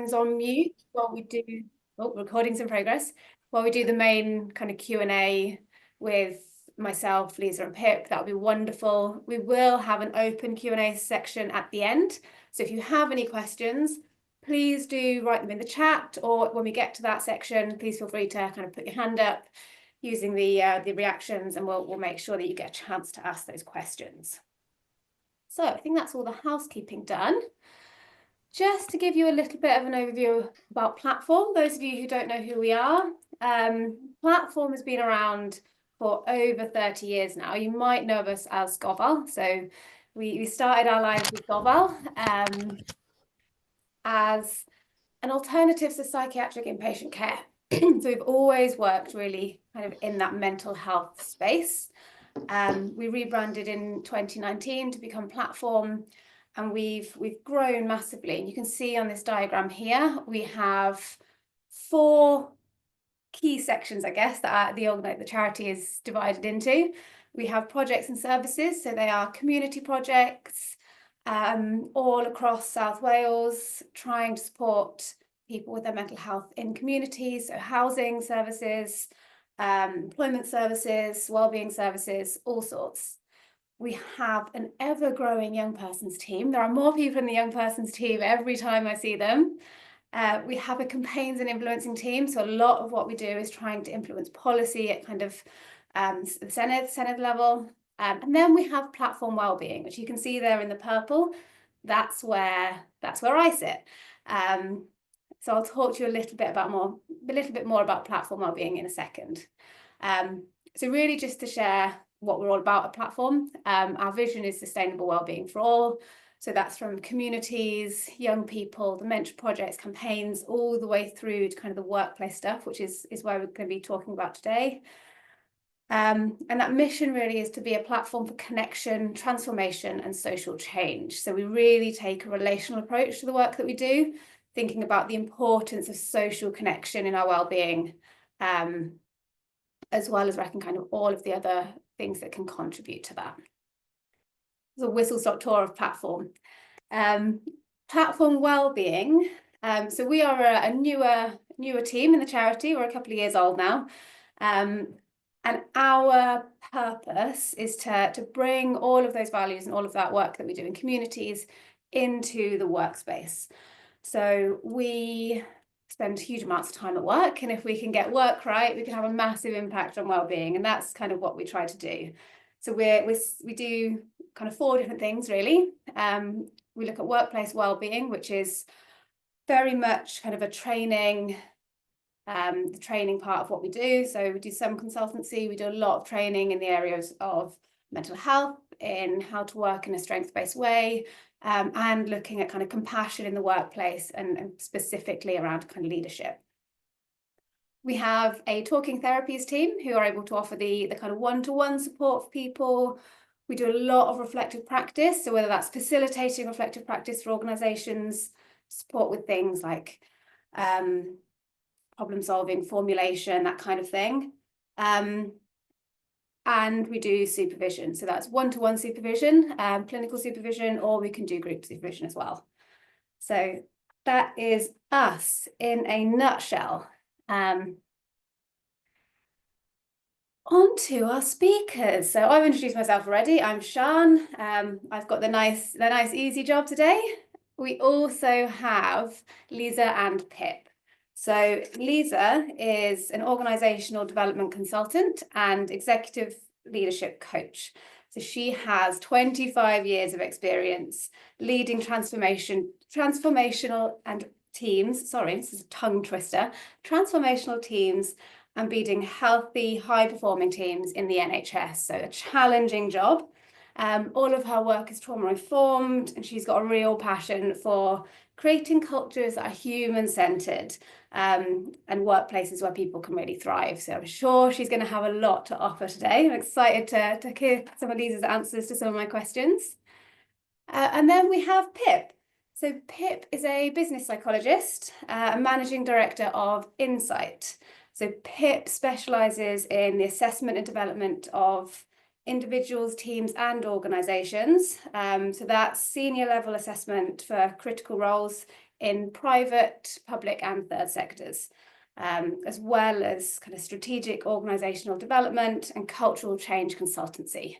phones on mute while we do, oh, recording's in progress, while we do the main kind of Q&A with myself, Liza and Pip. That would be wonderful. We will have an open Q&A section at the end. So if you have any questions, please do write them in the chat, or when we get to that section, please feel free to kind of put your hand up using the reactions, and we'll make sure that you get a chance to ask those questions. So I think that's all the housekeeping done. Just to give you a little bit of an overview about Platform, those of you who don't know who we are, Platform has been around for over 30 years now. You might know of us as Goval. So we started our lives with Goval as an alternative to psychiatric inpatient care. So we've always worked really kind of in that mental health space. We rebranded in 2019 to become Platform, and we've grown massively. And you can see on this diagram here, we have 4 key sections, I guess, that the charity is divided into. We have projects and services, so they are community projects all across South Wales, trying to support people with their mental health in communities, so housing services, employment services, wellbeing services, all sorts. We have an ever-growing young person's team. There are more people in the young person's team every time I see them. We have a campaigns and influencing team, so a lot of what we do is trying to influence policy at kind of the Senedd level. And then we have Platform Wellbeing, which you can see there in the purple. That's where I sit. So I'll talk to you a little bit more about Platform Wellbeing in a second. So really just to share what we're all about at Platform. Our vision is sustainable wellbeing for all. So that's from communities, young people, dementia projects, campaigns, all the way through to kind of the workplace stuff, which is where we're going to be talking about today. And that mission really is to be a platform for connection, transformation, and social change. So we really take a relational approach to the work that we do, thinking about the importance of social connection in our wellbeing, as well as reckon kind of all of the other things that can contribute to that. It's a whistle-stop tour of Platform. Platform Wellbeing. So we are a newer team in the charity. We're a couple of years old now. And our purpose is to bring all of those values and all of that work that we do in communities into the workspace. So we spend huge amounts of time at work, and if we can get work right, we can have a massive impact on wellbeing, and that's kind of what we try to do. So we do kind of 4 different things really. We look at workplace wellbeing, which is very much kind of a training, the training part of what we do. So we do some consultancy, we do a lot of training in the areas of mental health, in how to work in a strengths-based way, and looking at kind of compassion in the workplace and specifically around kind of leadership. We have a talking therapies team who are able to offer the kind of one-to-one support for people. We do a lot of reflective practice, so whether that's facilitating reflective practice for organisations, support with things like problem solving, formulation, that kind of thing. And we do supervision, so that's one-to-one supervision, clinical supervision, or we can do group supervision as well. So that is us in a nutshell. On to our speakers. So I've introduced myself already. I'm Sian. I've got the nice easy job today. We also have Liza and Pip. So Liza is an organisational development consultant and executive leadership coach. So she has 25 years of experience leading transformational and teams. Sorry, this is a tongue twister. Transformational teams and leading healthy, high-performing teams in the NHS. So a challenging job. All of her work is trauma-informed, and she's got a real passion for creating cultures that are human-centred and workplaces where people can really thrive. So I'm sure she's going to have a lot to offer today. I'm excited to hear some of Lisa's answers to some of my questions. And then we have Pip. So Pip is a business psychologist, a managing director of Insight. So Pip specialises in the assessment and development of individuals, teams and organisations. So that's senior level assessment for critical roles in private, public and third sectors, as well as kind of strategic organisational development and cultural change consultancy.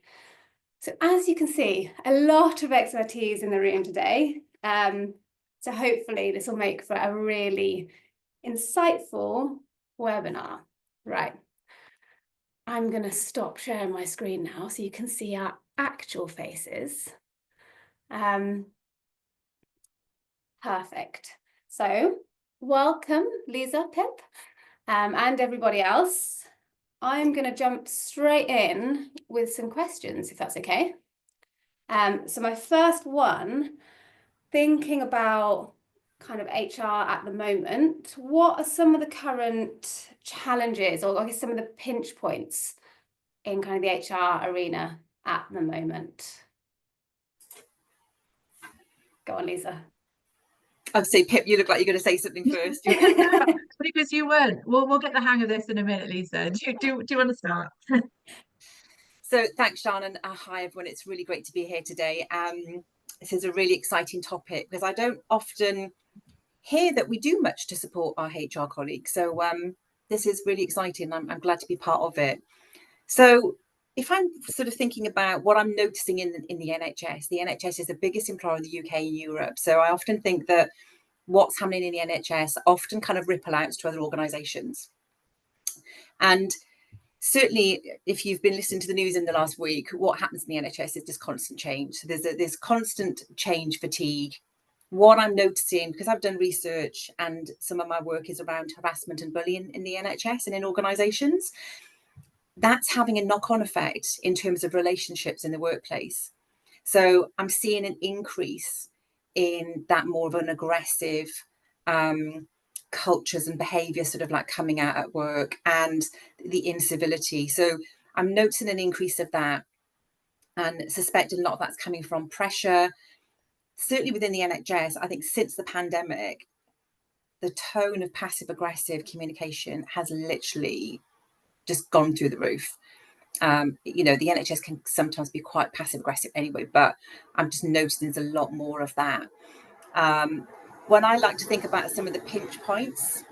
So as you can see, a lot of expertise in the room today. So hopefully this will make for a really insightful webinar. Right. I'm going to stop sharing my screen now so you can see our actual faces. Perfect. So welcome, Liza, Pip, and everybody else. I'm going to jump straight in with some questions, if that's okay. So my first one, thinking about kind of HR at the moment, what are some of the current challenges, or I guess some of the pinch points in kind of the HR arena at the moment? Go on, Liza. I'd say, Pip, you look like you're going to say something first. Because you weren't. We'll get the hang of this in a minute, Lisa. Do you want to start? So thanks, Sian, and hi, everyone. It's really great to be here today. This is a really exciting topic because I don't often hear that we do much to support our HR colleagues. So this is really exciting. I'm glad to be part of it. So if I'm sort of thinking about what I'm noticing in the NHS is the biggest employer in the UK and Europe. So I often think that what's happening in the NHS often kind of ripple out to other organisations. And certainly, if you've been listening to the news in the last week, what happens in the NHS is just constant change. So there's constant change fatigue. What I'm noticing, because I've done research and some of my work is around harassment and bullying in the NHS and in organisations, that's having a knock-on effect in terms of relationships in the workplace. So I'm seeing an increase in that more of an aggressive cultures and behaviour sort of like coming out at work, and the incivility. So I'm noticing an increase of that and suspecting a lot of that's coming from pressure. Certainly within the NHS, I think since the pandemic, the tone of passive aggressive communication has literally just gone through the roof. You know, the NHS can sometimes be quite passive aggressive anyway, but I'm just noticing there's a lot more of that. When I like to think about some of the pinch points,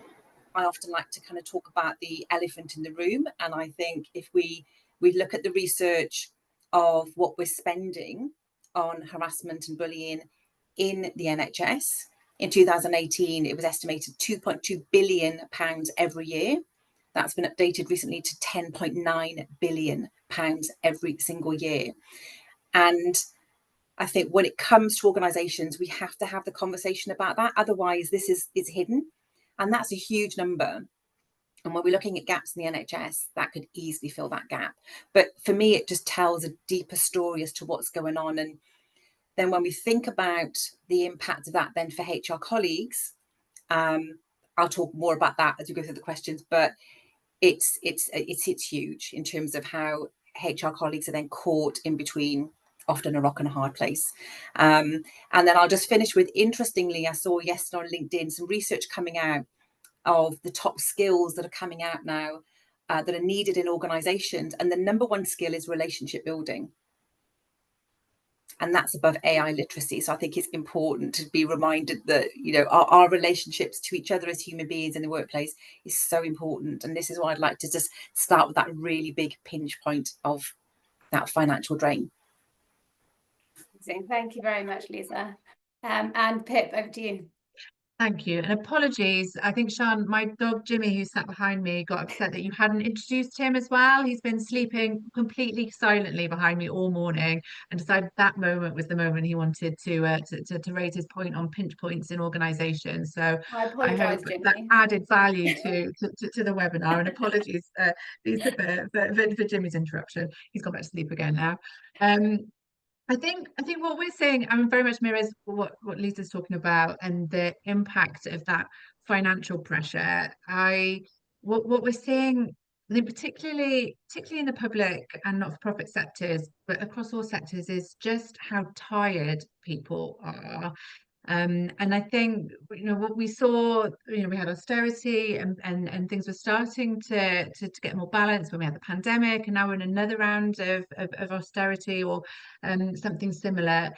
I often like to kind of talk about the elephant in the room. And I think if we look at the research of what we're spending on harassment and bullying in the NHS, in 2018, it was estimated £2.2 billion every year. That's been updated recently to £10.9 billion every single year. And I think when it comes to organisations, we have to have the conversation about that. Otherwise, this is hidden. And that's a huge number. And when we're looking at gaps in the NHS, that could easily fill that gap. But for me, it just tells a deeper story as to what's going on. And then when we think about the impact of that then for HR colleagues, I'll talk more about that as we go through the questions, but it's huge in terms of how HR colleagues are then caught in between, often a rock and a hard place. And then I'll just finish with, interestingly, I saw yesterday on LinkedIn some research coming out of the top skills that are coming out now that are needed in organisations. And the number one skill is relationship building. And that's above AI literacy. So I think it's important to be reminded that, you know, our relationships to each other as human beings in the workplace is so important. And this is why I'd like to just start with that really big pinch point of that financial drain. Thank you very much, Liza. And Pip, over to you. Thank you. And apologies. I think, Sian, my dog Jimmy, who sat behind me, got upset that you hadn't introduced him as well. He's been sleeping completely silently behind me all morning and decided that moment was the moment he wanted to raise his point on pinch points in organisations. So I hope Jimmy. that added value to the webinar. And apologies, Lisa, for Jimmy's interruption. He's gone back to sleep again now. I think what we're seeing, very much mirrors what Lisa's talking about and the impact of that financial pressure. What we're seeing, I think particularly in the public and not-for-profit sectors, but across all sectors, is just how tired people are. And I think, you know, what we saw, you know, we had austerity and things were starting to get more balanced when we had the pandemic, and now we're in another round of austerity or something similar.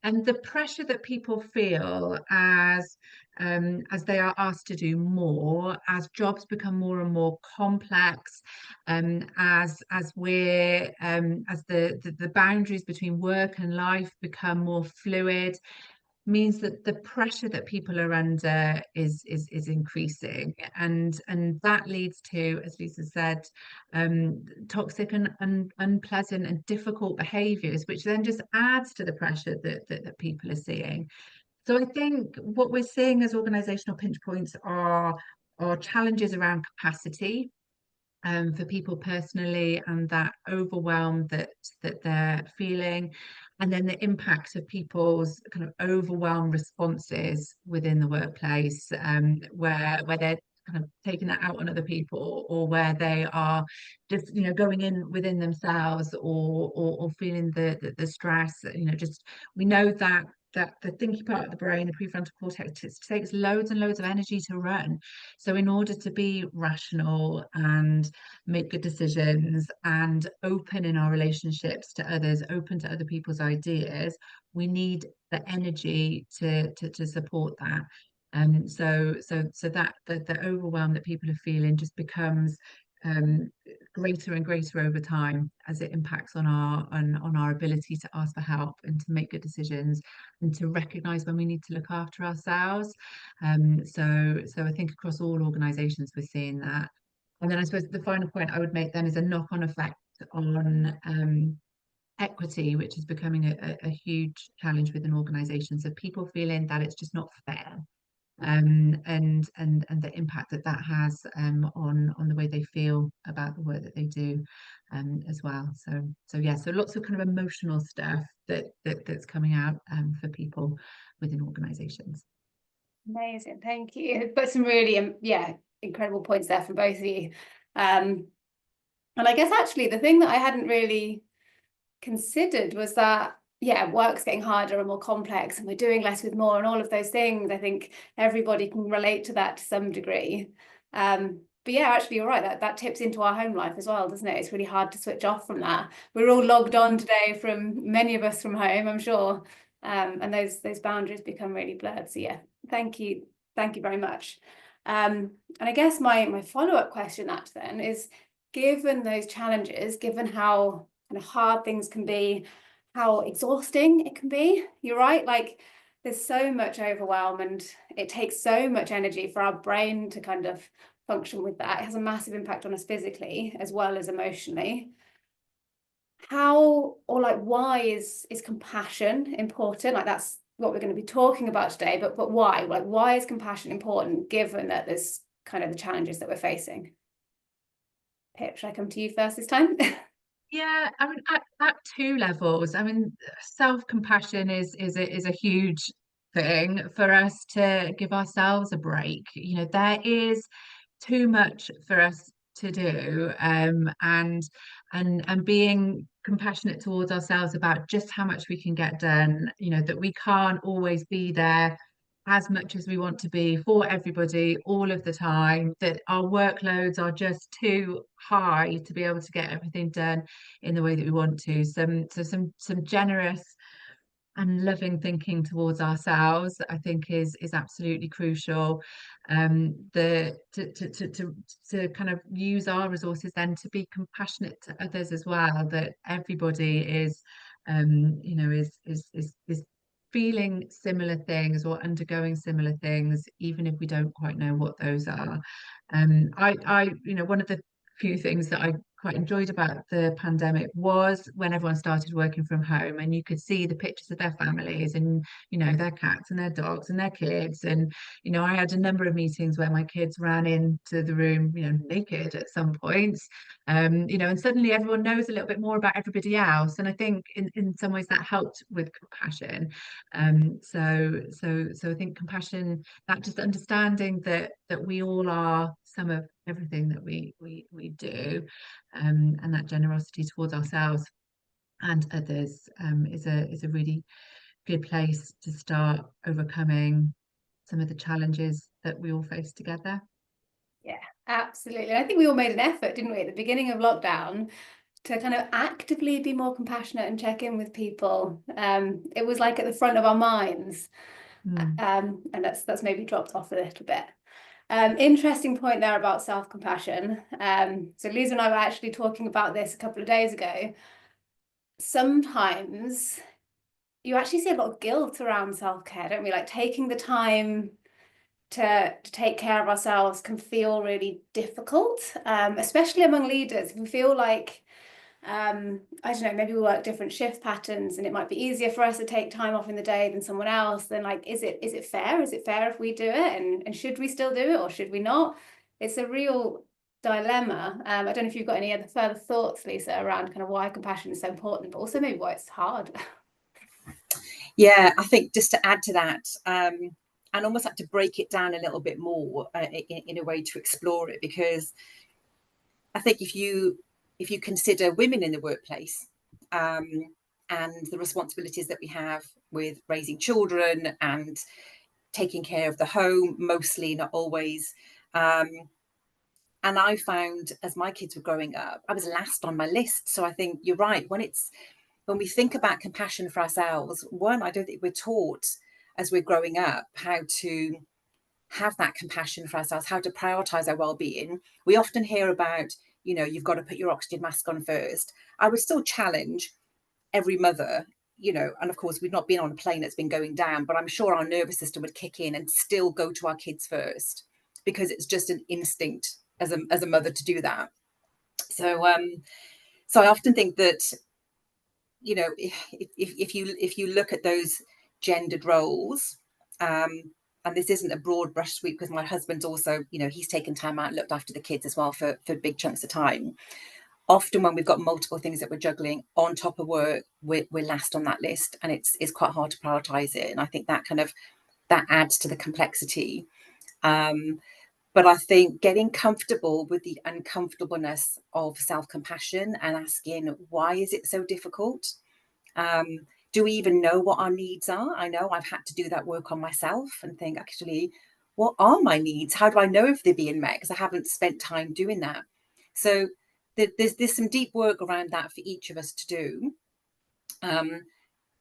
And the pressure that people feel as as they are asked to do more, as jobs become more and more complex, as the boundaries between work and life become more fluid, means that the pressure that people are under is increasing, and that leads to, as Lisa said, toxic and unpleasant and difficult behaviours, which then just adds to the pressure that people are seeing. So I think what we're seeing as organisational pinch points are challenges around capacity, for people personally, and that overwhelm that they're feeling, and then the impact of people's kind of overwhelm responses within the workplace, where they're kind of taking that out on other people, or where they are just, you know, going in within themselves, or feeling the stress. You know, just, we know that the thinking part of the brain, the prefrontal cortex, it takes loads and loads of energy to run. So in order to be rational and make good decisions and open in our relationships to others, open to other people's ideas, we need the energy to support that. So that the overwhelm that people are feeling just becomes greater and greater over time, as it impacts on our ability to ask for help and to make good decisions, and to recognize when we need to look after ourselves. So I think across all organizations we're seeing that. And then I suppose the final point I would make then is a knock-on effect on equity, which is becoming a huge challenge within organizations, of people feeling that it's just not fair, and the impact that has on the way they feel about the work that they do, as well. So yeah, so lots of kind of emotional stuff that's coming out for people within organizations. Amazing, thank you. But some really yeah, incredible points there from both of you. And I guess actually the thing that I hadn't really considered was that, yeah, work's getting harder and more complex, and we're doing less with more, and all of those things. I think everybody can relate to that to some degree. But yeah, actually you're right, that tips into our home life as well, doesn't it? It's really hard to switch off from that. We're all logged on today, from many of us from home, I'm sure. And those boundaries become really blurred. So yeah, thank you very much. And I guess my follow-up question that then is, given those challenges, given how kind of hard things can be, how exhausting it can be, you're right, like there's so much overwhelm, and it takes so much energy for our brain to kind of function with that. It has a massive impact on us physically as well as emotionally. How, or like, why is compassion important? Like, that's what we're going to be talking about today, but why? Like, why is compassion important, given that there's kind of the challenges that we're facing? Pip, should I come to you first this time? Yeah, I mean, at two levels. I mean, self-compassion is a huge thing for us to give ourselves a break. You know, there is too much for us to do, and being compassionate towards ourselves about just how much we can get done. You know, that we can't always be there as much as we want to be for everybody all of the time, that our workloads are just too high to be able to get everything done in the way that we want to. Some generous and loving thinking towards ourselves, I think, is absolutely crucial. To kind of use our resources then to be compassionate to others as well, that everybody is you know, is feeling similar things or undergoing similar things, even if we don't quite know what those are. I you know, one of the few things that I quite enjoyed about the pandemic was when everyone started working from home, and you could see the pictures of their families, and you know, their cats and their dogs and their kids. And you know, I had a number of meetings where my kids ran into the room, you know, naked at some points, you know, and suddenly everyone knows a little bit more about everybody else. And I think in some ways that helped with compassion. So I think compassion, that just understanding that we all are some of everything that we do, and that generosity towards ourselves and others, is a really good place to start overcoming some of the challenges that we all face together. Yeah, absolutely. I think we all made an effort, didn't we, at the beginning of lockdown, to kind of actively be more compassionate and check in with people. It was like at the front of our minds. And that's maybe dropped off a little bit. Interesting point there about self-compassion. So Liza and I were actually talking about this a couple of days ago. Sometimes you actually see a lot of guilt around self-care, don't we? Like taking the time to take care of ourselves can feel really difficult, especially among leaders. We feel like, I don't know, maybe we work different shift patterns and it might be easier for us to take time off in the day than someone else. Then like, is it fair? Is it fair if we do it? And should we still do it or should we not? It's a real dilemma. I don't know if you've got any other further thoughts, Liza, around kind of why compassion is so important, but also maybe why it's hard. Yeah, I think just to add to that, and almost like to break it down a little bit more in a way to explore it, because I think if you consider women in the workplace, and the responsibilities that we have with raising children and taking care of the home, mostly, not always. And I found as my kids were growing up, I was last on my list. So I think you're right. When we think about compassion for ourselves, one, I don't think we're taught as we're growing up how to have that compassion for ourselves, how to prioritize our well-being. We often hear about, you've got to put your oxygen mask on first. I would still challenge every mother, and of course we've not been on a plane that's been going down, but I'm sure our nervous system would kick in and still go to our kids first, because it's just an instinct as a mother to do that. So I often think that, if you look at those gendered roles, and this isn't a broad brush sweep, because my husband's also, he's taken time out and looked after the kids as well for big chunks of time. Often when we've got multiple things that we're juggling on top of work, we're last on that list, and it's quite hard to prioritize it. And I think that that adds to the complexity. But I think getting comfortable with the uncomfortableness of self-compassion and asking, why is it so difficult? Do we even know what our needs are? I know I've had to do that work on myself and think, actually, what are my needs? How do I know if they're being met? Because I haven't spent time doing that. So there's some deep work around that for each of us to do.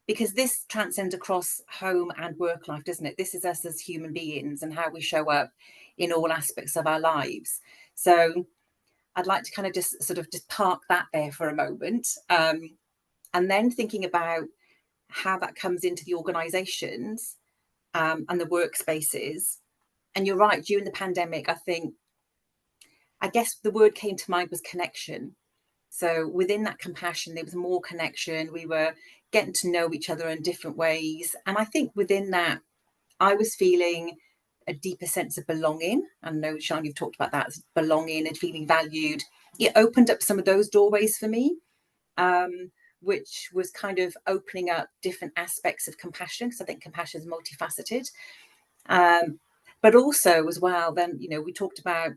Because this transcends across home and work life, doesn't it? This is us as human beings and how we show up in all aspects of our lives. So I'd like to kind of just park that there for a moment, and then thinking about how that comes into the organisations and the workspaces. And you're right, during the pandemic, I guess the word came to mind was connection. So within that compassion, there was more connection. We were getting to know each other in different ways. And I think within that, I was feeling a deeper sense of belonging. I know, Sian, you've talked about that, belonging and feeling valued. It opened up some of those doorways for me, which was kind of opening up different aspects of compassion, because I think compassion is multifaceted. But also as well, then, we talked about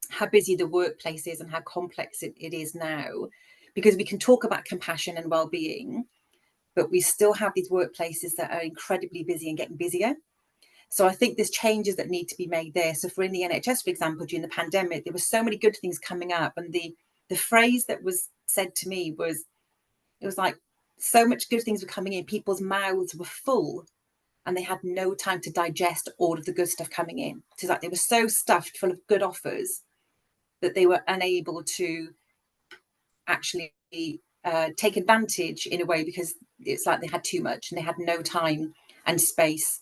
how busy the workplace is and how complex it is now, because we can talk about compassion and well-being, but we still have these workplaces that are incredibly busy and getting busier. So I think there's changes that need to be made there. So for in the NHS, for example, during the pandemic, there were so many good things coming up, and the phrase that was said to me was, it was like, so much good things were coming in, people's mouths were full and they had no time to digest all of the good stuff coming in. So it's like they were so stuffed full of good offers that they were unable to actually take advantage in a way, because it's like they had too much and they had no time and space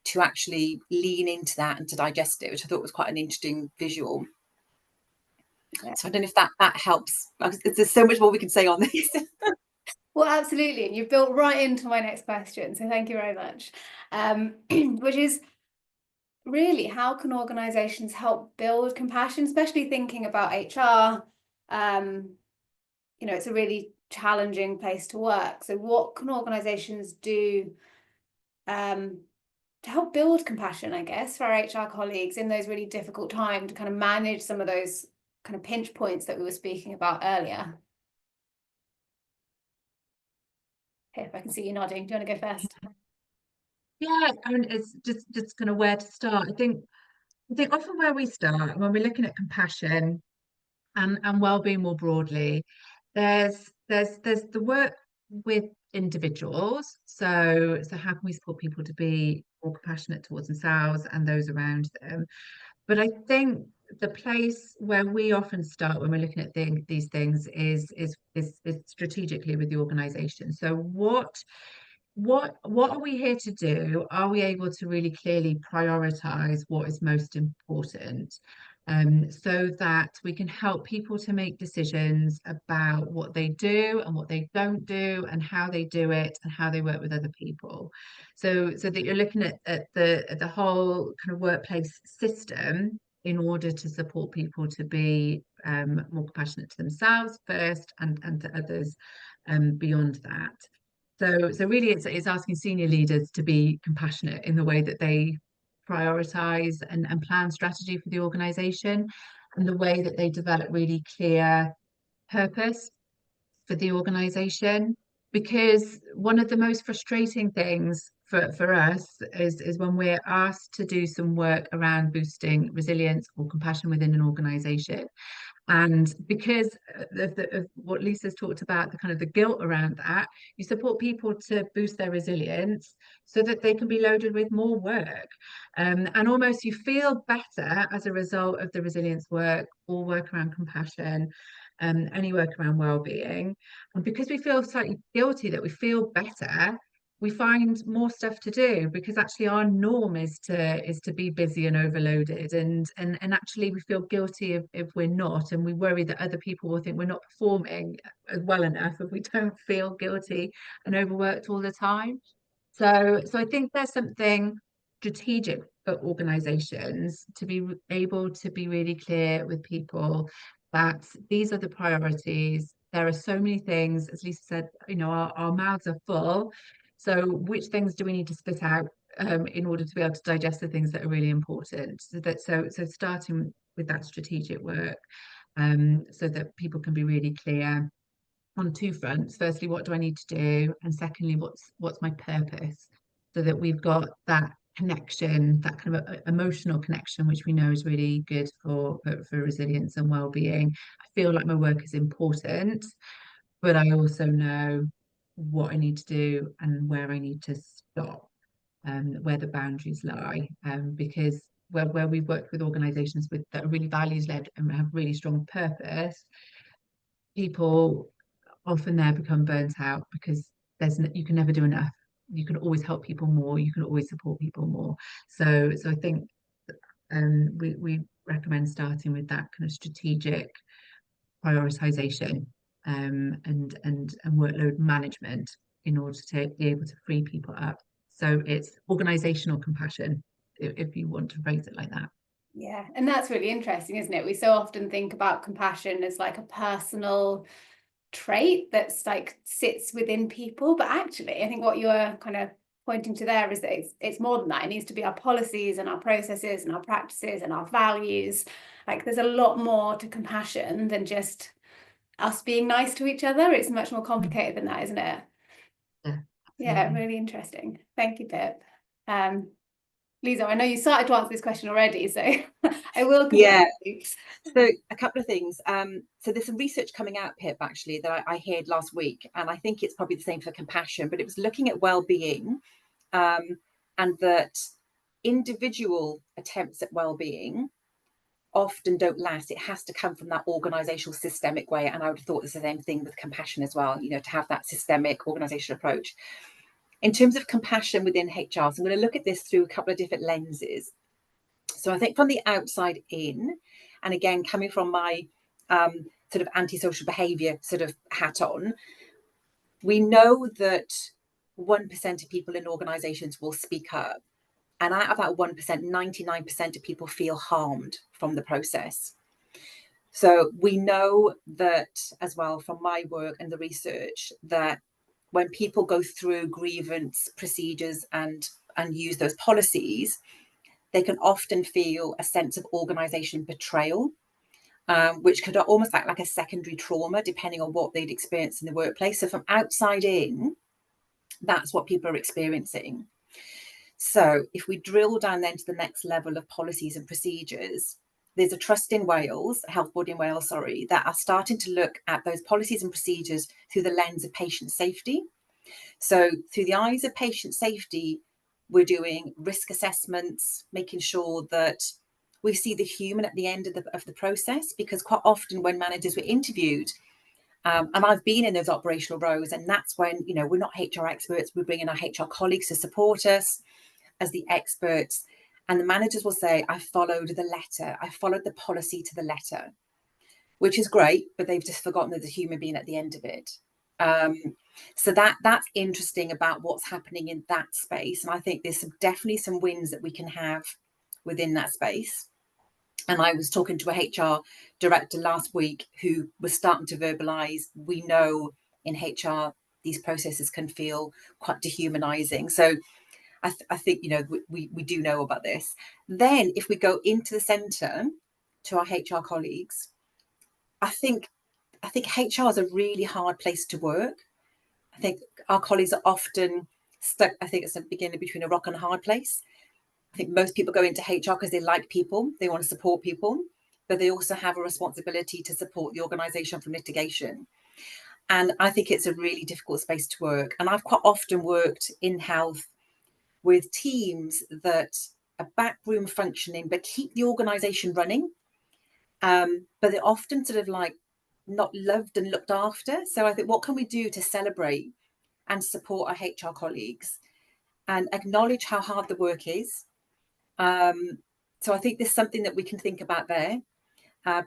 to actually lean into that and to digest it, which I thought was quite an interesting visual. Yeah. So I don't know if that helps. There's so much more we can say on this. Well, absolutely. And you've built right into my next question. So thank you very much. Which is really, how can organisations help build compassion, especially thinking about HR? It's a really challenging place to work. So what can organisations do to help build compassion, I guess, for our HR colleagues in those really difficult times, to kind of manage some of those kind of pinch points that we were speaking about earlier? Okay, if I can see you nodding, do you want to go first? Yeah, I mean, it's just kind of where to start. I think often where we start when we're looking at compassion and well-being more broadly, there's the work with individuals. So how can we support people to be more compassionate towards themselves and those around them? But I think the place where we often start when we're looking at these things is strategically with the organisation. So what are we here to do? Are we able to really clearly prioritize what is most important, so that we can help people to make decisions about what they do and what they don't do and how they do it and how they work with other people, so that you're looking at the whole kind of workplace system in order to support people to be more compassionate to themselves first and to others beyond that. So really, it's asking senior leaders to be compassionate in the way that they prioritize and plan strategy for the organization, and the way that they develop really clear purpose for the organization. Because one of the most frustrating things for us is when we're asked to do some work around boosting resilience or compassion within an organization. And because of what Lisa's talked about, the kind of the guilt around that, you support people to boost their resilience so that they can be loaded with more work. And almost you feel better as a result of the resilience work or work around compassion, any work around well-being. And because we feel slightly guilty that we feel better, we find more stuff to do, because actually our norm is to be busy and overloaded, and actually we feel guilty if we're not, and we worry that other people will think we're not performing well enough if we don't feel guilty and overworked all the time. So I think there's something strategic for organizations to be able to be really clear with people that these are the priorities. There are so many things, as Lisa said, our mouths are full. So which things do we need to spit out in order to be able to digest the things that are really important? So starting with that strategic work, so that people can be really clear on two fronts. Firstly, what do I need to do? And secondly, what's my purpose? So that we've got that connection, that kind of emotional connection, which we know is really good for resilience and well-being. I feel like my work is important, but I also know what I need to do and where I need to stop, where the boundaries lie, because where we've worked with organisations that are really values led and have really strong purpose, people often there become burnt out because you can never do enough. You can always help people more. You can always support people more. So I think we recommend starting with that kind of strategic prioritization, and workload management in order to be able to free people up. So it's organizational compassion, if you want to phrase it like that. Yeah, and that's really interesting, isn't it? We so often think about compassion as like a personal trait that's like sits within people, but actually I think what you're kind of pointing to there is that it's more than that. It needs to be our policies and our processes and our practices and our values. Like there's a lot more to compassion than just us being nice to each other. It's much more complicated than that, isn't it? Yeah, really interesting. Thank you, Pip. Liza, I know you started to answer this question already, so I will continue. Yeah. So a couple of things. So there's some research coming out, Pip, actually, that I heard last week, and I think it's probably the same for compassion, but it was looking at well-being, and that individual attempts at well-being often don't last. It has to come from that organizational systemic way. And I would have thought it's the same thing with compassion as well, to have that systemic organizational approach. In terms of compassion within HR, so I'm going to look at this through a couple of different lenses. So I think from the outside in, and again, coming from my sort of antisocial behaviour sort of hat on, we know that 1% of people in organisations will speak up. And out of that 1%, 99% of people feel harmed from the process. So we know that as well from my work and the research, that when people go through grievance procedures and use those policies, they can often feel a sense of organisation betrayal, which could almost act like a secondary trauma, depending on what they'd experienced in the workplace. So from outside in, that's what people are experiencing. So if we drill down then to the next level of policies and procedures, there's a trust in Wales, a health board in Wales, that are starting to look at those policies and procedures through the lens of patient safety. So through the eyes of patient safety, we're doing risk assessments, making sure that we see the human at the end of the process, because quite often when managers were interviewed, and I've been in those operational roles, and that's when, you know, we're not HR experts, we bring in our HR colleagues to support us as the experts. And the managers will say, I followed the letter, I followed the policy to the letter, which is great, but they've just forgotten there's a human being at the end of it. So that's interesting about what's happening in that space. And I think there's definitely some wins that we can have within that space. And I was talking to a HR director last week who was starting to verbalise, we know in HR these processes can feel quite dehumanising. So I think, you know, we do know about this. Then if we go into the centre to our HR colleagues, I think HR is a really hard place to work. I think our colleagues are often stuck, I think it's a beginning between a rock and a hard place. I think most people go into HR because they like people, they want to support people, but they also have a responsibility to support the organisation from litigation. And I think it's a really difficult space to work. And I've quite often worked in health with teams that are backroom functioning, but keep the organisation running. But they're often sort of like not loved and looked after. So I think, what can we do to celebrate and support our HR colleagues and acknowledge how hard the work is? So I think there's something that we can think about there,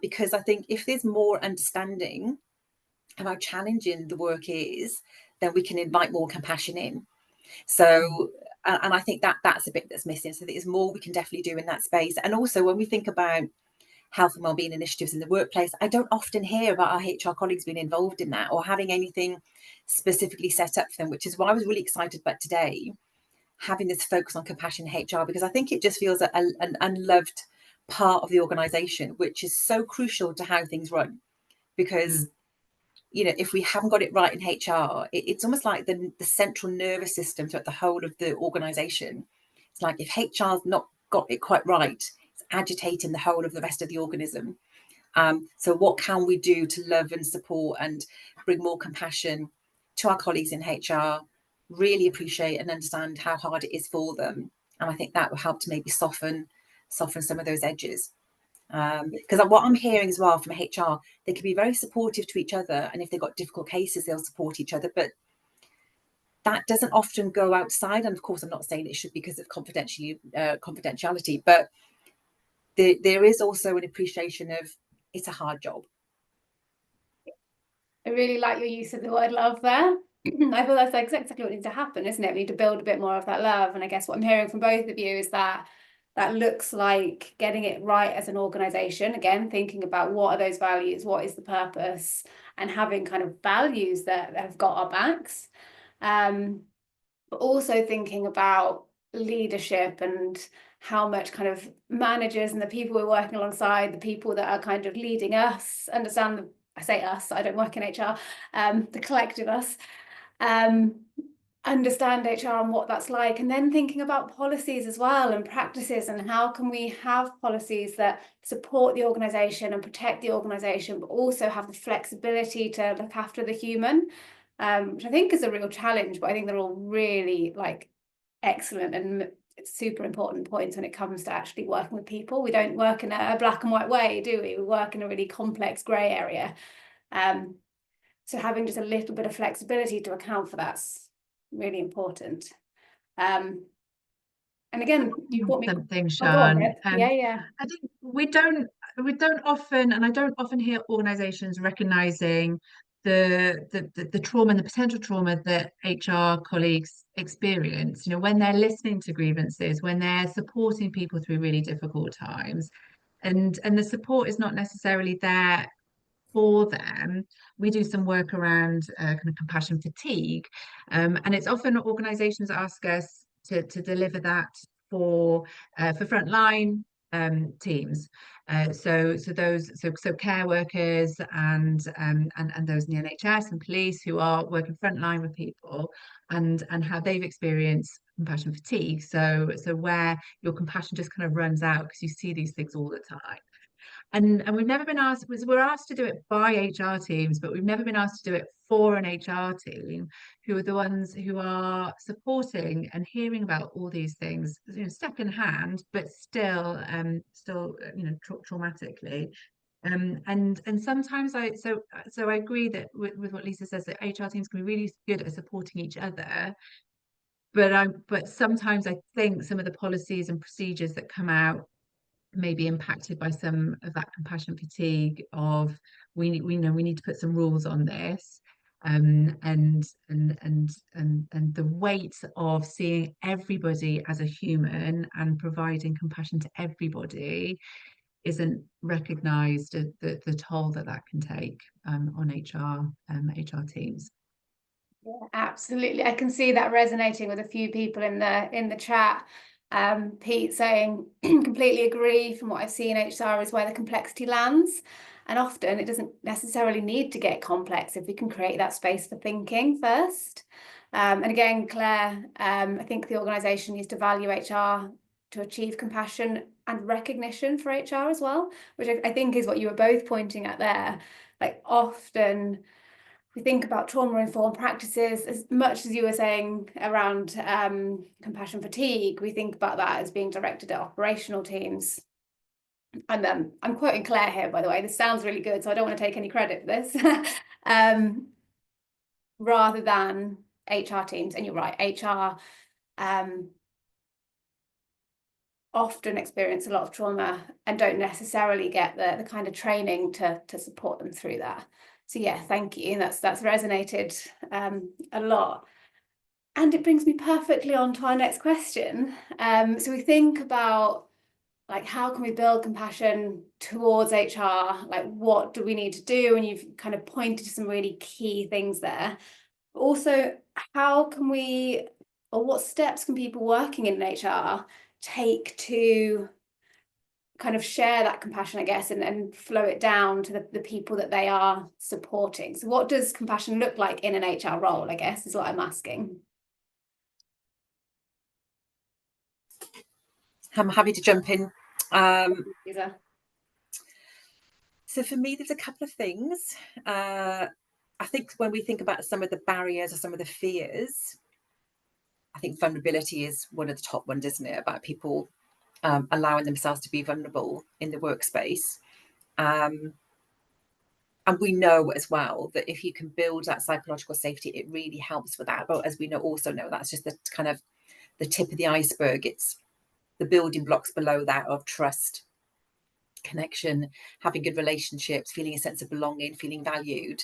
because I think if there's more understanding of how challenging the work is, then we can invite more compassion in. So, and I think that's a bit that's missing. So there's more we can definitely do in that space. And also when we think about health and wellbeing initiatives in the workplace, I don't often hear about our HR colleagues being involved in that or having anything specifically set up for them, which is why I was really excited about today having this focus on compassion in HR, because I think it just feels an unloved part of the organisation, which is so crucial to how things run. Because you know, if we haven't got it right in HR, it's almost like the central nervous system throughout the whole of the organisation. It's like if HR's not got it quite right, it's agitating the whole of the rest of the organism. So what can we do to love and support and bring more compassion to our colleagues in HR, really appreciate and understand how hard it is for them? And I think that will help to maybe soften some of those edges. Because what I'm hearing as well from HR, they can be very supportive to each other, and if they've got difficult cases, they'll support each other, but that doesn't often go outside. And of course, I'm not saying it should because of confidentiality, but there is also an appreciation of it's a hard job. I really like your use of the word love there. I feel that's exactly what needs to happen, isn't it? We need to build a bit more of that love. And I guess what I'm hearing from both of you is that looks like getting it right as an organisation. Again, thinking about what are those values, what is the purpose, and having kind of values that have got our backs. But also thinking about leadership and how much kind of managers and the people we're working alongside, the people that are kind of leading us, understand I say us, I don't work in HR, the collective us, understand HR and what that's like, and then thinking about policies as well and practices, and how can we have policies that support the organisation and protect the organisation, but also have the flexibility to look after the human, which I think is a real challenge, but I think they're all really like excellent and it's super important points when it comes to actually working with people. We don't work in a black and white way, do we? We work in a really complex grey area. So having just a little bit of flexibility to account for that's really important. And again, you brought me something, oh, go on, Sian. yeah. I think we don't often, and I don't often hear organisations recognising the trauma and the potential trauma that HR colleagues experience, you know, when they're listening to grievances, when they're supporting people through really difficult times, and the support is not necessarily there for them. We do some work around kind of compassion fatigue, and it's often organisations ask us to deliver that for frontline teams. So care workers and those in the NHS and police who are working frontline with people, and how they've experienced compassion fatigue. So where your compassion just kind of runs out because you see these things all the time. And we've never been asked, we're asked to do it by HR teams, but we've never been asked to do it for an HR team, who are the ones who are supporting and hearing about all these things, you know, secondhand, but still, you know, traumatically. And sometimes so I agree that with what Lisa says, that HR teams can be really good at supporting each other, but sometimes I think some of the policies and procedures that come out may be impacted by some of that compassion fatigue of we know we need to put some rules on this, and the weight of seeing everybody as a human and providing compassion to everybody isn't recognized, the toll that can take on HR teams. Yeah, absolutely. I can see that resonating with a few people in the chat. Pete saying completely agree, from what I've seen, HR is where the complexity lands, and often it doesn't necessarily need to get complex if we can create that space for thinking first. And again, Claire, I think the organisation needs to value HR to achieve compassion and recognition for HR as well, which I think is what you were both pointing at there. Like, often we think about trauma-informed practices, as much as you were saying around compassion fatigue, we think about that as being directed at operational teams. And I'm quoting Claire here, by the way. This sounds really good, so I don't want to take any credit for this. Rather than HR teams. And you're right, HR often experience a lot of trauma and don't necessarily get the kind of training to support them through that. So yeah, thank you. That's resonated a lot. And it brings me perfectly on to our next question. So we think about, like, how can we build compassion towards HR? Like, what do we need to do? And you've kind of pointed to some really key things there. But also, how can we, or what steps can people working in HR take to kind of share that compassion, I guess, and flow it down to the people that they are supporting? So what does compassion look like in an HR role, I guess, is what I'm asking. I'm happy to jump in. Liza. So for me, there's a couple of things. I think when we think about some of the barriers or some of the fears, I think vulnerability is one of the top ones, isn't it? About people allowing themselves to be vulnerable in the workspace. And we know as well that if you can build that psychological safety, it really helps with that. But as we also know, that's just the kind of the tip of the iceberg. It's the building blocks below that of trust, connection, having good relationships, feeling a sense of belonging, feeling valued.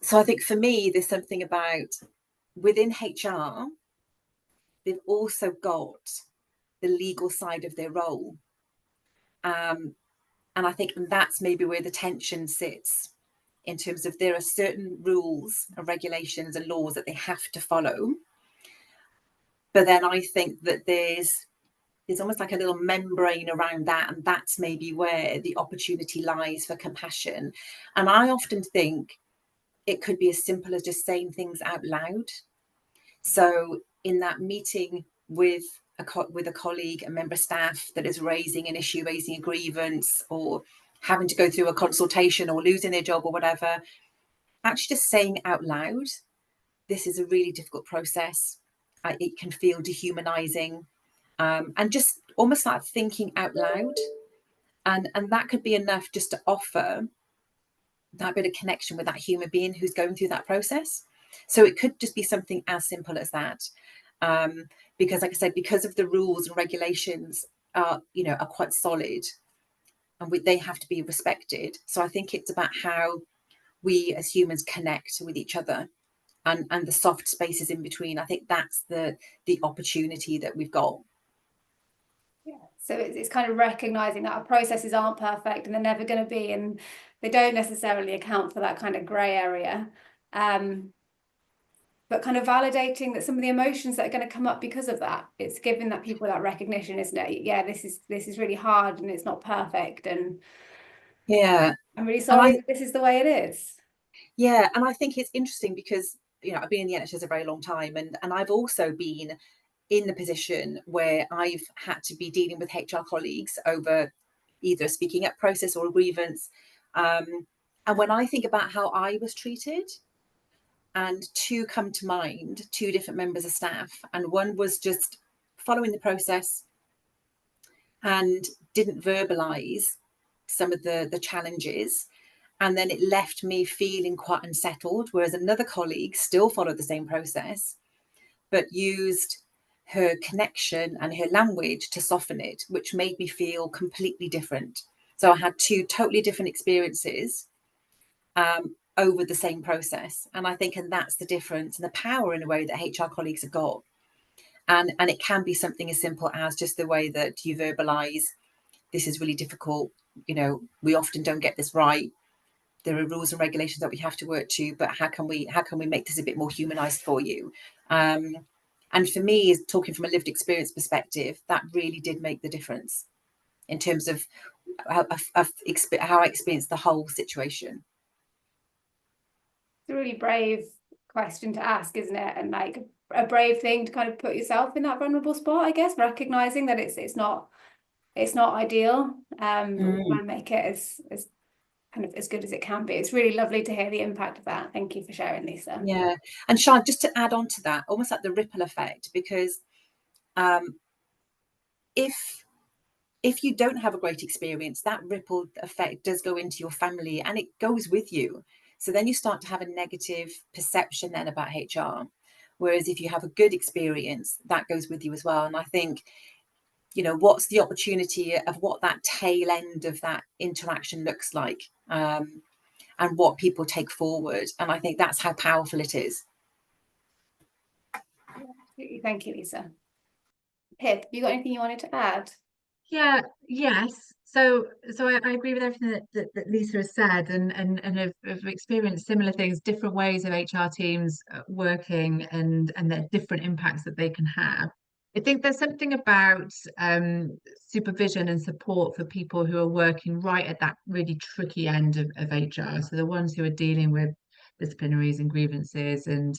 So I think for me, there's something about within HR, they've also got the legal side of their role. And I think that's maybe where the tension sits, in terms of there are certain rules and regulations and laws that they have to follow. But then I think that there's almost like a little membrane around that, and that's maybe where the opportunity lies for compassion. And I often think it could be as simple as just saying things out loud. So in that meeting with a colleague, a member of staff that is raising an issue, raising a grievance, or having to go through a consultation or losing their job or whatever, actually just saying out loud, this is a really difficult process. It can feel dehumanizing. And just almost like thinking out loud. And that could be enough just to offer that bit of connection with that human being who's going through that process. So it could just be something as simple as that. Because like I said, because of the rules and regulations are quite solid, and they have to be respected. So I think it's about how we as humans connect with each other, and the soft spaces in between. I think that's the opportunity that we've got. Yeah, so it's kind of recognizing that our processes aren't perfect and they're never going to be, and they don't necessarily account for that kind of grey area. But kind of validating that some of the emotions that are going to come up because of that, it's giving that people that recognition, isn't it? Yeah, this is really hard and it's not perfect, and yeah, I'm really sorry this is the way it is. Yeah, and I think it's interesting because I've been in the NHS a very long time, and I've also been in the position where I've had to be dealing with HR colleagues over either a speaking up process or a grievance. And when I think about how I was treated, and two come to mind, two different members of staff, and one was just following the process and didn't verbalize some of the challenges. And then it left me feeling quite unsettled, whereas another colleague still followed the same process, but used her connection and her language to soften it, which made me feel completely different. So I had two totally different experiences over the same process. And I think, and that's the difference and the power in a way that HR colleagues have got. And it can be something as simple as just the way that you verbalize, this is really difficult. You know, we often don't get this right. There are rules and regulations that we have to work to, but how can we make this a bit more humanized for you? And for me, talking from a lived experience perspective, that really did make the difference in terms of how I experienced the whole situation. It's a really brave question to ask, isn't it? And like a brave thing to kind of put yourself in that vulnerable spot, I guess, recognizing that it's not ideal. We try and make it as kind of as good as it can be. It's really lovely to hear the impact of that. Thank you for sharing, Lisa. Yeah, and Sian, just to add on to that, almost like the ripple effect, because if you don't have a great experience, that ripple effect does go into your family and it goes with you. So then you start to have a negative perception then about HR. Whereas if you have a good experience, that goes with you as well. And I think, you know, what's the opportunity of what that tail end of that interaction looks like, and what people take forward. And I think that's how powerful it is. Absolutely. Thank you, Lisa. Pip, you got anything you wanted to add? Yeah, yes. So I agree with everything that Lisa has said, and have experienced similar things, different ways of HR teams working, and the different impacts that they can have. I think there's something about supervision and support for people who are working right at that really tricky end of HR. So the ones who are dealing with disciplinaries and grievances, and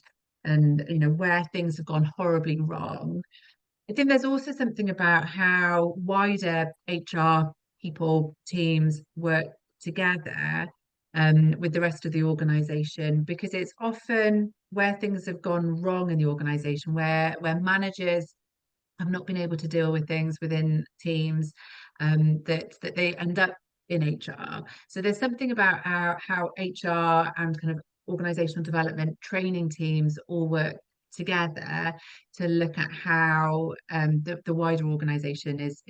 you know, where things have gone horribly wrong. I think there's also something about how wider HR people, teams work together with the rest of the organization, because it's often where things have gone wrong in the organization, where managers have not been able to deal with things within teams, that they end up in HR. So there's something about how HR and kind of organizational development training teams all work together to look at how the wider organization is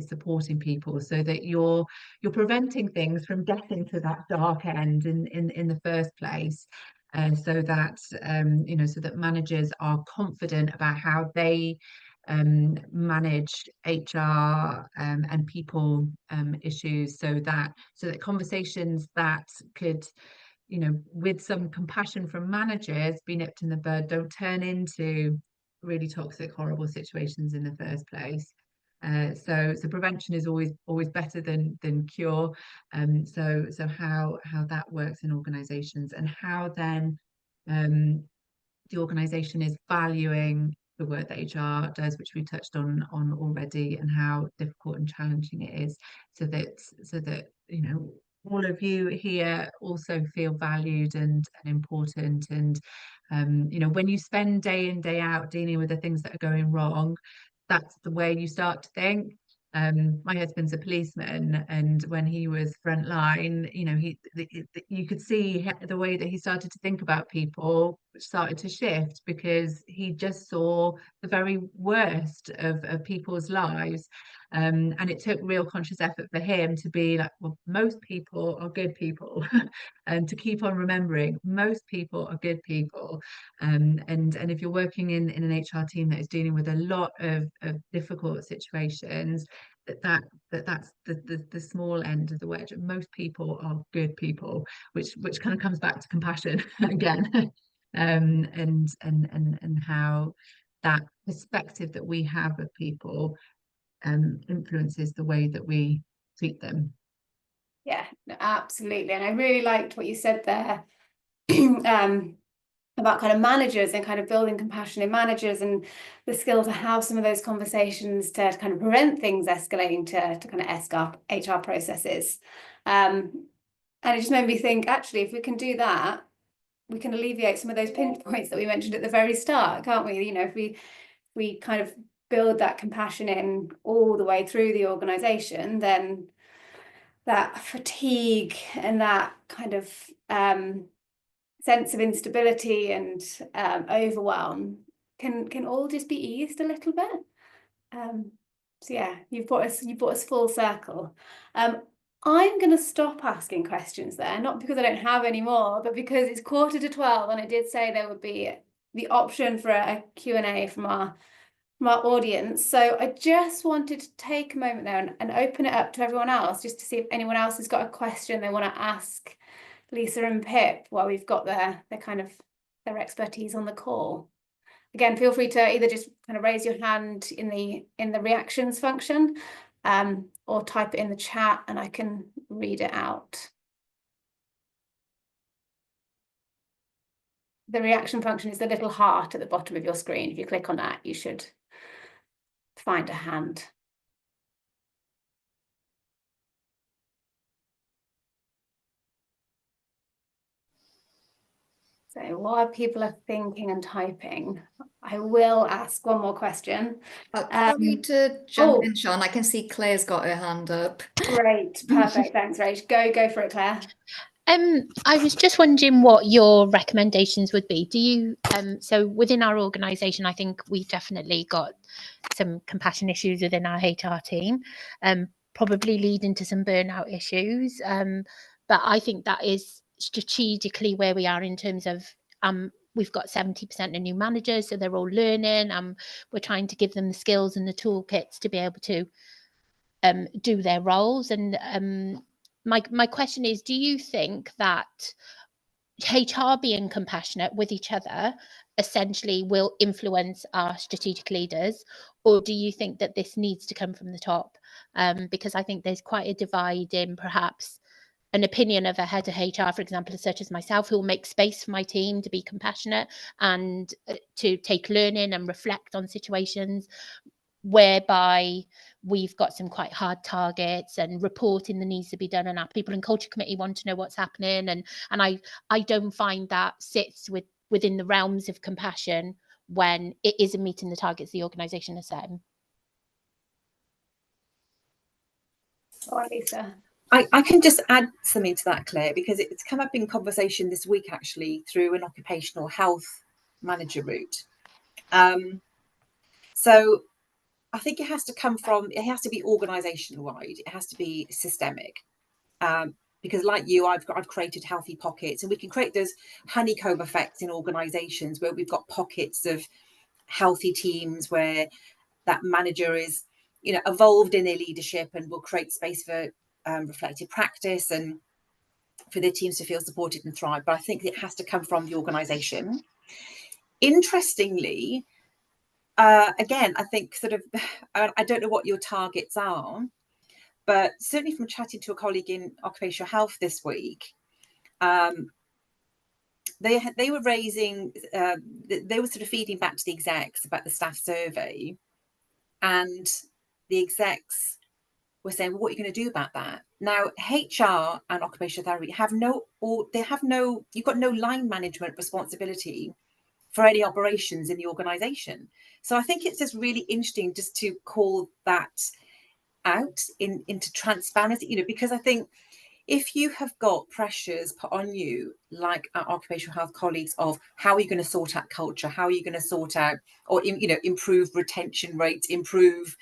supporting people, so that you're preventing things from getting to that dark end in the first place. So that you know, so that managers are confident about how they manage HR and people issues, so that conversations that could, you know, with some compassion from managers, be nipped in the bud, don't turn into really toxic, horrible situations in the first place. So prevention is always better than cure. So how that works in organizations, and how then the organization is valuing the work that HR does, which we touched on already, and how difficult and challenging it is, so that you know, all of you here also feel valued and important. And you know, when you spend day in day out dealing with the things that are going wrong, that's the way you start to think. My husband's a policeman, and when he was frontline, you know, you could see the way that he started to think about people started to shift, because he just saw the very worst of people's lives. And it took real conscious effort for him to be like, well, most people are good people, and to keep on remembering most people are good people. And if you're working in an HR team that is dealing with a lot of difficult situations, that's the small end of the wedge. Most people are good people, which kind of comes back to compassion again. And how that perspective that we have of people influences the way that we treat them. Yeah, no, absolutely. And I really liked what you said there. about kind of managers and kind of building compassion in managers and the skill to have some of those conversations to kind of prevent things escalating to kind of HR processes. And it just made me think, actually, if we can do that, we can alleviate some of those pinch points that we mentioned at the very start, can't we? You know, if we kind of build that compassion in all the way through the organisation, then that fatigue and that kind of sense of instability and overwhelm can all just be eased a little bit. So yeah, you've brought us full circle. I'm going to stop asking questions there, not because I don't have any more, but because it's 11:45 and I did say there would be the option for a Q&A from our audience. So I just wanted to take a moment there and open it up to everyone else, just to see if anyone else has got a question they want to ask Lisa and Pip while we've got their expertise on the call. Again, feel free to either just kind of raise your hand in the reactions function, or type it in the chat and I can read it out. The reaction function is the little heart at the bottom of your screen. If you click on that, you should find a hand. So while people are thinking and typing, I will ask one more question. Sorry to jump in, Sean. I can see Claire's got her hand up. Great, perfect. Thanks, Rach. Go for it, Claire. I was just wondering what your recommendations would be. Do you so within our organisation, I think we've definitely got some compassion issues within our HR team, probably leading to some burnout issues. But I think that is strategically where we are in terms of we've got 70% of new managers, so they're all learning. We're trying to give them the skills and the toolkits to be able to do their roles. And my question is, do you think that HR being compassionate with each other essentially will influence our strategic leaders, or do you think that this needs to come from the top? Because I think there's quite a divide in perhaps an opinion of a head of HR, for example, such as myself, who will make space for my team to be compassionate and to take learning and reflect on situations, whereby we've got some quite hard targets and reporting that needs to be done, and our people and culture committee want to know what's happening, and I don't find that sits within the realms of compassion when it isn't meeting the targets the organisation has set. Oh, Lisa. I can just add something to that, Claire, because it's come up in conversation this week actually through an occupational health manager route. So I think it has to be organisational wide. It has to be systemic, because like you, I've created healthy pockets, and we can create those honeycomb effects in organisations where we've got pockets of healthy teams where that manager is, evolved in their leadership and will create space for reflective practice and for their teams to feel supported and thrive. But I think it has to come from the organisation. Interestingly, again, I think I don't know what your targets are, but certainly from chatting to a colleague in occupational health this week, they were raising, they were sort of feeding back to the execs about the staff survey, and the execs were saying, well, what are you going to do about that? Now, HR and occupational therapy you've got no line management responsibility for any operations in the organisation. So I think it's just really interesting just to call that out into transparency, because I think if you have got pressures put on you, like our occupational health colleagues, of how are you going to sort out culture, how are you going to sort out or improve retention rates, improve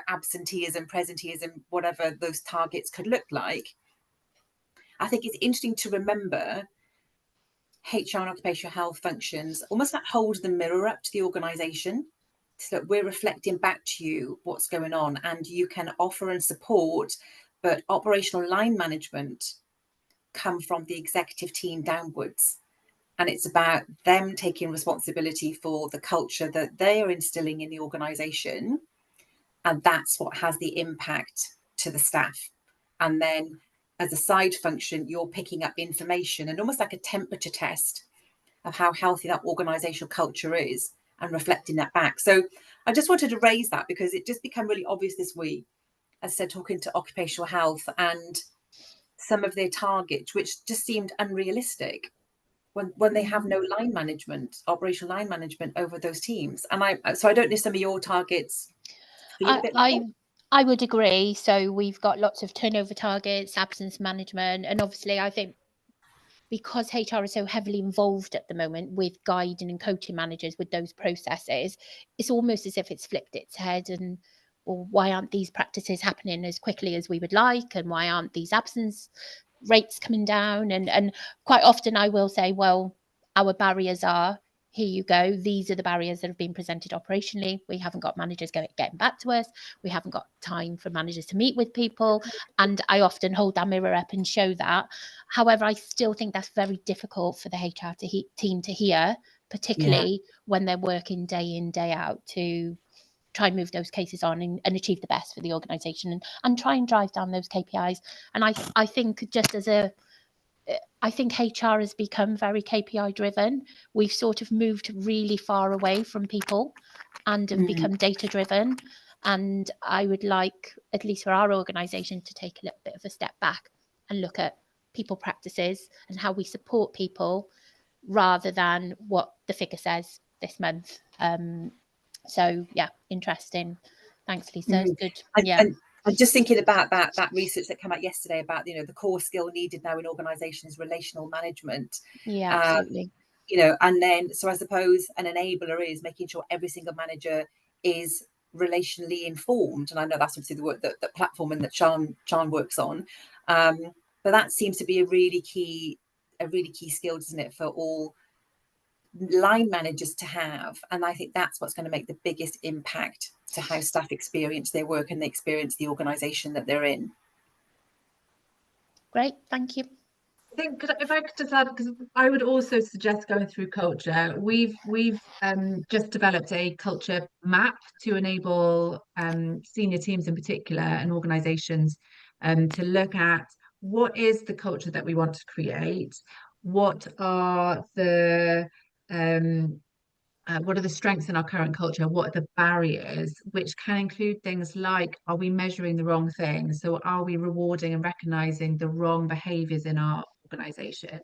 absenteeism, presenteeism, whatever those targets could look like, I think it's interesting to remember HR and occupational health functions almost like hold the mirror up to the organisation, so that we're reflecting back to you what's going on, and you can offer and support, but operational line management come from the executive team downwards. And it's about them taking responsibility for the culture that they are instilling in the organisation. And that's what has the impact to the staff. And then as a side function, you're picking up information and almost like a temperature test of how healthy that organisational culture is and reflecting that back. So I just wanted to raise that because it just became really obvious this week, as I said, talking to occupational health and some of their targets, which just seemed unrealistic when they have no line management, operational line management over those teams. And I don't know some of your targets feel a bit like that? I would agree. So we've got lots of turnover targets, absence management, and obviously I think because HR is so heavily involved at the moment with guiding and coaching managers with those processes, it's almost as if it's flipped its head and, well, why aren't these practices happening as quickly as we would like? And why aren't these absence rates coming down? And quite often I will say, well, our barriers are, here you go. These are the barriers that have been presented operationally. We haven't got managers getting back to us. We haven't got time for managers to meet with people. And I often hold that mirror up and show that. However, I still think that's very difficult for the HR team to hear, particularly when they're working day in, day out to try and move those cases on and achieve the best for the organisation and try and drive down those KPIs. And I think just as I think HR has become very KPI driven. We've sort of moved really far away from people and have become data driven. And I would like, at least for our organisation, to take a little bit of a step back and look at people practices and how we support people rather than what the figure says this month. So yeah, interesting. Thanks, Lisa. Good. And just thinking about that research that came out yesterday about, you know, the core skill needed now in organisations, relational management. Yeah, absolutely. You know, and then, so I suppose an enabler is making sure every single manager is relationally informed. And I know that's obviously the work that platform and that Sian works on. But that seems to be a really key skill, doesn't it, for all line managers to have. And I think that's what's going to make the biggest impact to how staff experience their work and they experience the organisation that they're in. Great, thank you. I think if I could just add, because I would also suggest going through culture. We've just developed a culture map to enable senior teams in particular and organisations to look at what is the culture that we want to create, what are the strengths in our current culture? What are the barriers, which can include things like, are we measuring the wrong things? So are we rewarding and recognizing the wrong behaviors in our organization?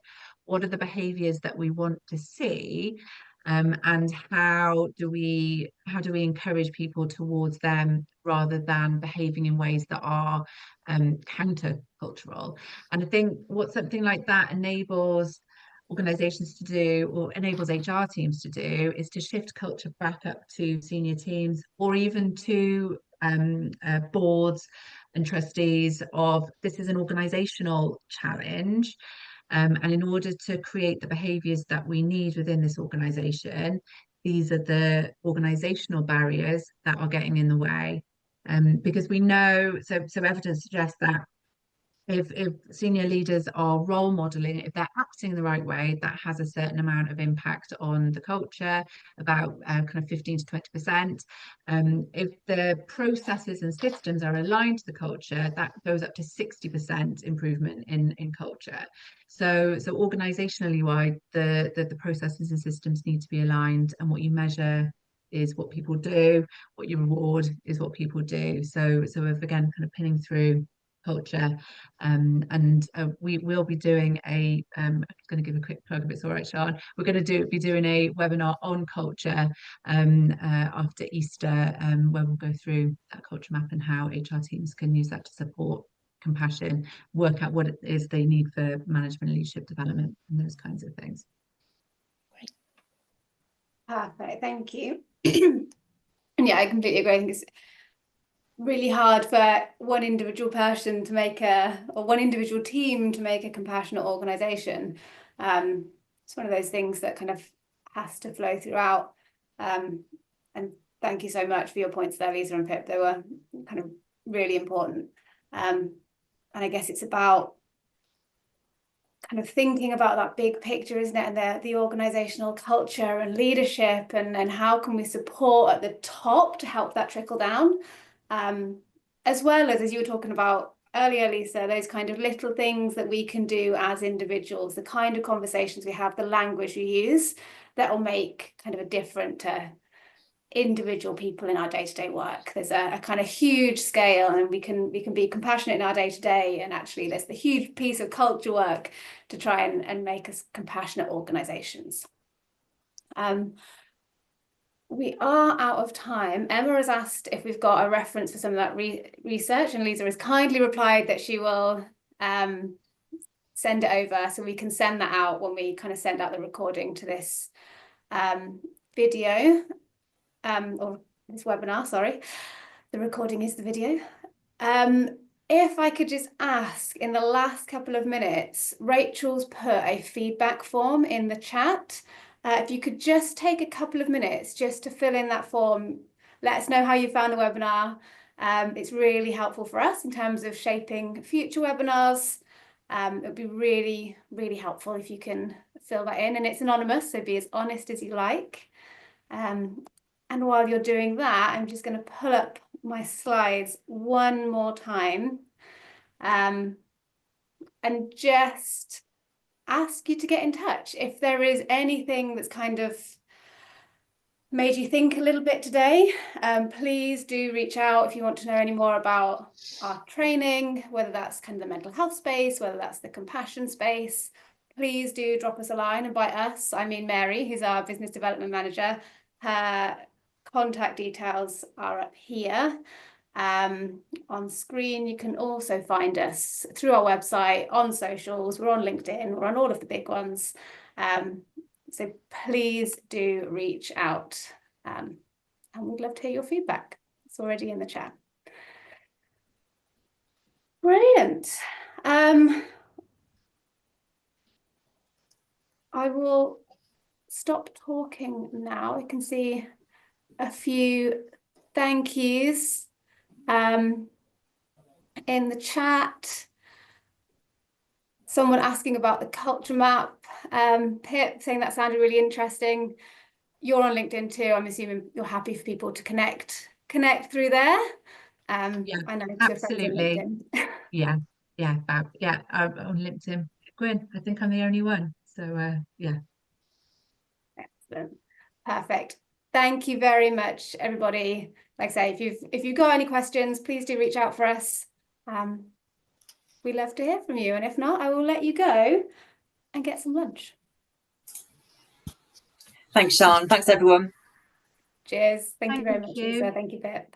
What are the behaviors that we want to see? And how do we encourage people towards them rather than behaving in ways that are counter-cultural? And I think what something like that enables organizations to do, or enables HR teams to do, is to shift culture back up to senior teams or even to boards and trustees of, this is an organizational challenge. And in order to create the behaviours that we need within this organisation, these are the organisational barriers that are getting in the way. Because we know, so evidence suggests that if senior leaders are role modelling, if they're acting the right way, that has a certain amount of impact on the culture, about kind of 15 to 20%. If the processes and systems are aligned to the culture, that goes up to 60% improvement in culture. So organisationally wide, the processes and systems need to be aligned, and what you measure is what people do, what you reward is what people do. So if, again, kind of pinning through culture, and we will be doing a I'm going to give a quick plug if it's all right, Sian. We're going to be doing a webinar on culture after Easter, where we'll go through that culture map and how HR teams can use that to support compassion, work out what it is they need for management and leadership development and those kinds of things. Great. Perfect, thank you. And yeah, I completely agree. I think it's really hard for one individual person to make or one individual team to make a compassionate organisation. It's one of those things that kind of has to flow throughout. And thank you so much for your points there, Lisa and Pip. They were kind of really important. And I guess it's about kind of thinking about that big picture, isn't it? And the organisational culture and leadership, and how can we support at the top to help that trickle down? As well as you were talking about earlier, Lisa, those kind of little things that we can do as individuals, the kind of conversations we have, the language we use, that will make kind of a difference to individual people in our day-to-day work. There's a kind of huge scale, and we can be compassionate in our day-to-day, and actually there's the huge piece of culture work to try and make us compassionate organisations. We are out of time. Emma has asked if we've got a reference for some of that research, and Liza has kindly replied that she will send it over, so we can send that out when we kind of send out the recording to this video, or this webinar, sorry. The recording is the video. If I could just ask, in the last couple of minutes, Rachel's put a feedback form in the chat. If you could just take a couple of minutes just to fill in that form, let us know how you found the webinar. It's really helpful for us in terms of shaping future webinars. It would be really, really helpful if you can fill that in, and it's anonymous, so be as honest as you like. And while you're doing that, I'm just going to pull up my slides one more time, and just ask you to get in touch. If there is anything that's kind of made you think a little bit today, please do reach out if you want to know any more about our training, whether that's kind of the mental health space, whether that's the compassion space. Please do drop us a line, and by us, I mean Mary, who's our business development manager. Her contact details are up here. On screen. You can also find us through our website, on socials. We're on LinkedIn, we're on all of the big ones. So please do reach out, and we'd love to hear your feedback. It's already in the chat. Brilliant. I will stop talking now. I can see a few thank yous in the chat. Someone asking about the culture map. Pip saying that sounded really interesting. You're on LinkedIn too. I'm assuming you're happy for people to connect through there. Yeah, I know absolutely. Yeah, on LinkedIn. Gwynn, I think I'm the only one. So yeah. Excellent. Perfect. Thank you very much, everybody. Like I say, if you've got any questions, please do reach out for us. We'd love to hear from you, and if not, I will let you go and get some lunch. Thanks, Sian. Thanks, everyone. Cheers. Thank you very much, you. Lisa. Thank you, Pip.